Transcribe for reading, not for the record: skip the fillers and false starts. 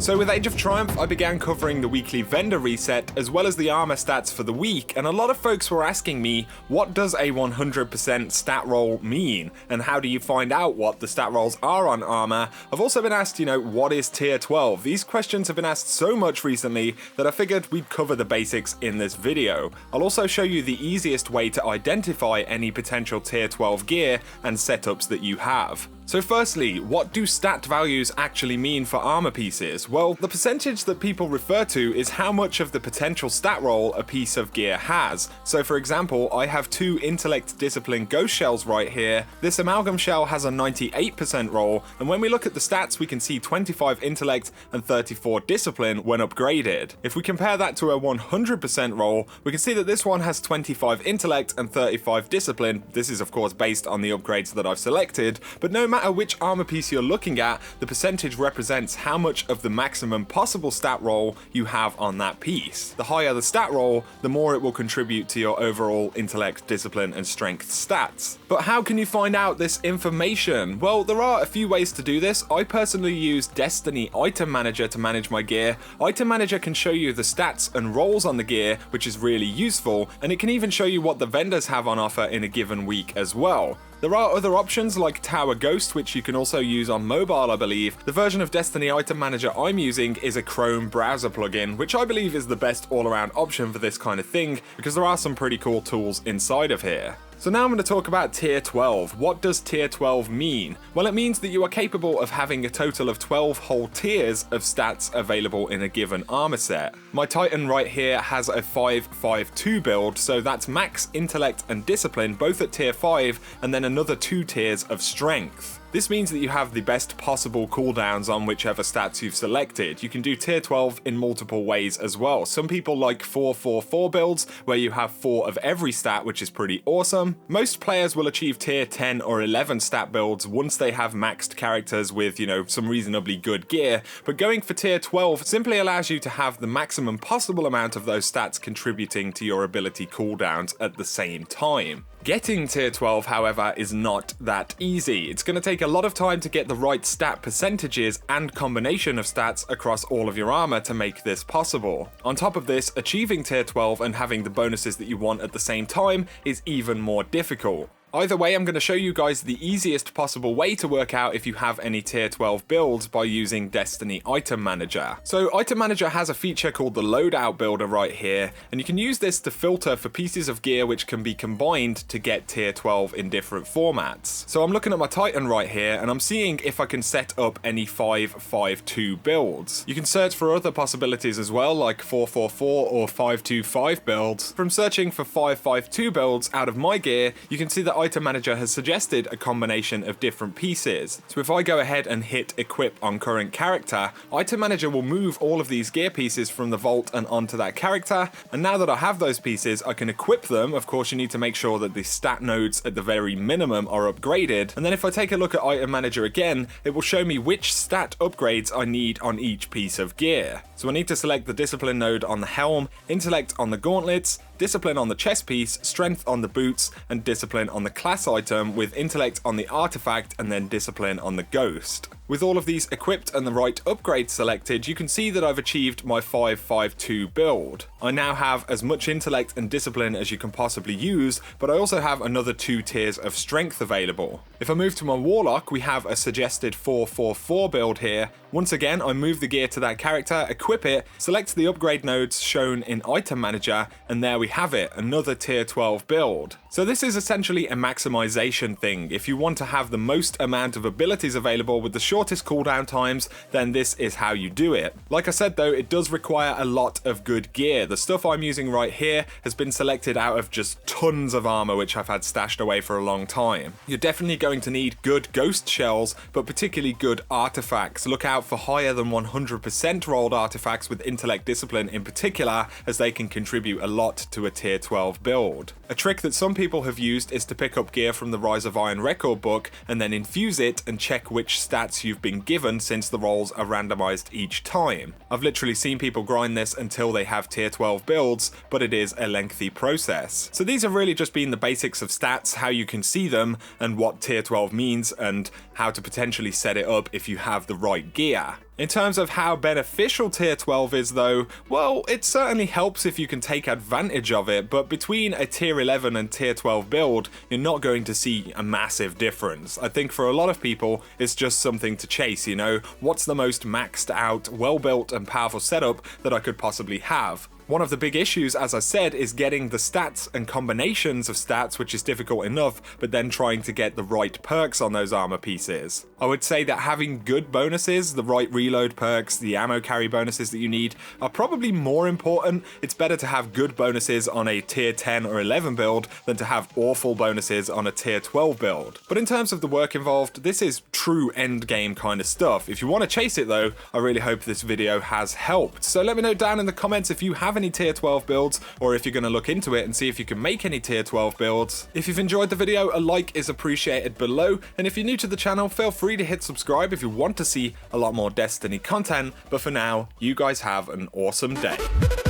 So with Age of Triumph, I began covering the weekly vendor reset as well as the armor stats for the week, and a lot of folks were asking me, what does a 100% stat roll mean? And how do you find out what the stat rolls are on armor? I've also been asked, what is tier 12? These questions have been asked so much recently that I figured we'd cover the basics in this video. I'll also show you the easiest way to identify any potential tier 12 gear and setups that you have. So firstly, what do stat values actually mean for armor pieces? Well, the percentage that people refer to is how much of the potential stat roll a piece of gear has. So for example, I have 2 intellect discipline ghost shells right here. This amalgam shell has a 98% roll, and when we look at the stats we can see 25 intellect and 34 discipline when upgraded. If we compare that to a 100% roll, we can see that this one has 25 intellect and 35 discipline. This is of course based on the upgrades that I've selected, but no matter which armor piece you're looking at, the percentage represents how much of the maximum possible stat roll you have on that piece. The higher the stat roll, the more it will contribute to your overall intellect, discipline, and strength stats. But how can you find out this information? Well, there are a few ways to do this. I personally use Destiny Item Manager to manage my gear. Item Manager can show you the stats and rolls on the gear, which is really useful, and it can even show you what the vendors have on offer in a given week as well. There are other options like Tower Ghost, which you can also use on mobile, I believe. The version of Destiny Item Manager I'm using is a Chrome browser plugin, which I believe is the best all-around option for this kind of thing, because there are some pretty cool tools inside of here. So now I'm going to talk about tier 12. What does tier 12 mean? Well, it means that you are capable of having a total of 12 whole tiers of stats available in a given armor set. My Titan right here has a 5-5-2 build, so that's max intellect and discipline both at tier 5 and then another 2 tiers of strength. This means that you have the best possible cooldowns on whichever stats you've selected. You can do tier 12 in multiple ways as well. Some people like 4-4-4 builds, where you have 4 of every stat, which is pretty awesome. Most players will achieve tier 10 or 11 stat builds once they have maxed characters with, some reasonably good gear, but going for tier 12 simply allows you to have the maximum possible amount of those stats contributing to your ability cooldowns at the same time. Getting tier 12, however, is not that easy. It's going to take a lot of time to get the right stat percentages and combination of stats across all of your armor to make this possible. On top of this, achieving tier 12 and having the bonuses that you want at the same time is even more difficult. Either way, I'm going to show you guys the easiest possible way to work out if you have any tier 12 builds by using Destiny Item Manager. So Item Manager has a feature called the Loadout Builder right here, and you can use this to filter for pieces of gear which can be combined to get tier 12 in different formats. So I'm looking at my Titan right here, and I'm seeing if I can set up any 5-5-2 builds. You can search for other possibilities as well, like 4-4-4 or 5-2-5 builds. From searching for 5-5-2 builds out of my gear, you can see that Item Manager has suggested a combination of different pieces. So if I go ahead and hit equip on current character, Item Manager will move all of these gear pieces from the vault and onto that character, and now that I have those pieces, I can equip them. Of course, you need to make sure that the stat nodes at the very minimum are upgraded, and then if I take a look at Item Manager again, it will show me which stat upgrades I need on each piece of gear. So I need to select the discipline node on the helm, intellect on the gauntlets, discipline on the chest piece, strength on the boots, and discipline on the class item, with intellect on the artifact and then discipline on the ghost. With all of these equipped and the right upgrades selected, you can see that I've achieved my 5-5-2 build. I now have as much intellect and discipline as you can possibly use, but I also have another 2 tiers of strength available. If I move to my Warlock, we have a suggested 4-4-4 build here. Once again, I move the gear to that character, equip it, select the upgrade nodes shown in Item Manager, and there we have it, another tier 12 build. So this is essentially a maximization thing. If you want to have the most amount of abilities available with the shortest cooldown times, then this is how you do it. Like I said though, it does require a lot of good gear. The stuff I'm using right here has been selected out of just tons of armor which I've had stashed away for a long time. You're definitely going to need good ghost shells, but particularly good artifacts. Look out for higher than 100% rolled artifacts with intellect discipline in particular, as they can contribute a lot to a tier 12 build. A trick that some people have used is to pick up gear from the Rise of Iron record book and then infuse it and check which stats you've been given, since the rolls are randomized each time. I've literally seen people grind this until they have tier 12 builds, but it is a lengthy process. So these have really just been the basics of stats, how you can see them and what tier 12 means, and how to potentially set it up if you have the right gear. In terms of how beneficial tier 12 is though, well, it certainly helps if you can take advantage of it, but between a tier 11 and tier 12 build, you're not going to see a massive difference. I think for a lot of people, it's just something to chase, you know, what's the most maxed out, well-built and powerful setup that I could possibly have? One of the big issues, as I said, is getting the stats and combinations of stats, which is difficult enough, but then trying to get the right perks on those armor pieces. I would say that having good bonuses, the right reload perks, the ammo carry bonuses that you need, are probably more important. It's better to have good bonuses on a tier 10 or 11 build than to have awful bonuses on a tier 12 build. But in terms of the work involved, this is true endgame kind of stuff. If you want to chase it though, I really hope this video has helped. So let me know down in the comments if you have any tier 12 builds, or if you're going to look into it and see if you can make any tier 12 builds. If you've enjoyed the video, a like is appreciated below, and if you're new to the channel, feel free to hit subscribe if you want to see a lot more Destiny content. But for now, you guys have an awesome day.